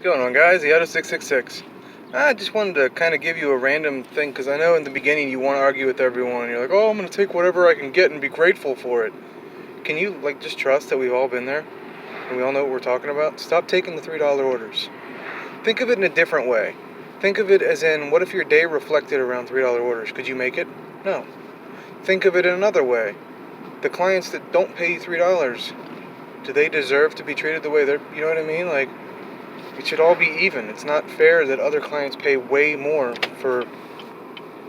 going on, guys? Ayato 666. I just wanted to kind of give you a random thing, because I know in the beginning you want to argue with everyone. You're like, oh, I'm going to take whatever I can get and be grateful for it. Can you, just trust that we've all been there? And we all know what we're talking about? Stop taking the $3 orders. Think of it in a different way. Think of it as in, what if your day reflected around $3 orders? Could you make it? No. Think of it in another way. The clients that don't pay you $3, do they deserve to be treated the way they're, you know what I mean? It should all be even. It's not fair that other clients pay way more for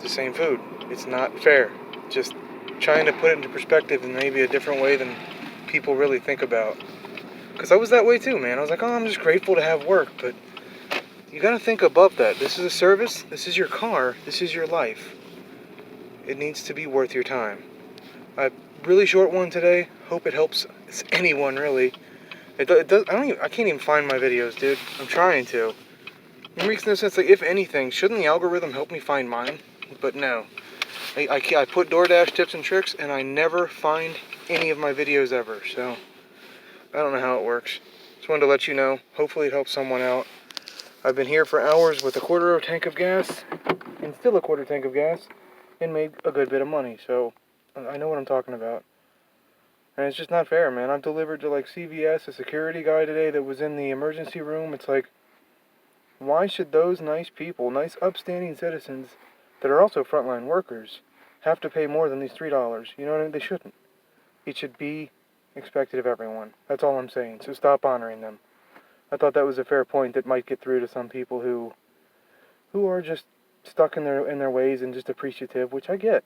the same food. It's not fair. Just trying to put it into perspective in maybe a different way than people really think about. Because I was that way too, man. I was like, oh, I'm just grateful to have work. But you got to think above that. This is a service. This is your car. This is your life. It needs to be worth your time. A really short one today. Hope it helps anyone, really. It does. I can't even find my videos, dude. I'm trying to. It makes no sense. If anything, shouldn't the algorithm help me find mine? But no. I put DoorDash tips and tricks, and I never find any of my videos ever. So I don't know how it works. Just wanted to let you know. Hopefully it helps someone out. I've been here for hours with a quarter of a tank of gas, and still a quarter tank of gas, and made a good bit of money. So I know what I'm talking about. And it's just not fair, man. I've delivered to CVS, a security guy today that was in the emergency room. It's like, why should those nice people, nice upstanding citizens that are also frontline workers, have to pay more than these $3? You know what I mean? They shouldn't. It should be expected of everyone. That's all I'm saying. So stop honoring them. I thought that was a fair point that might get through to some people who are just stuck in their ways and just appreciative, which I get.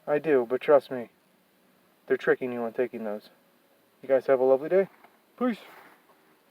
I do, but trust me. They're tricking you on taking those. You guys have a lovely day. Peace.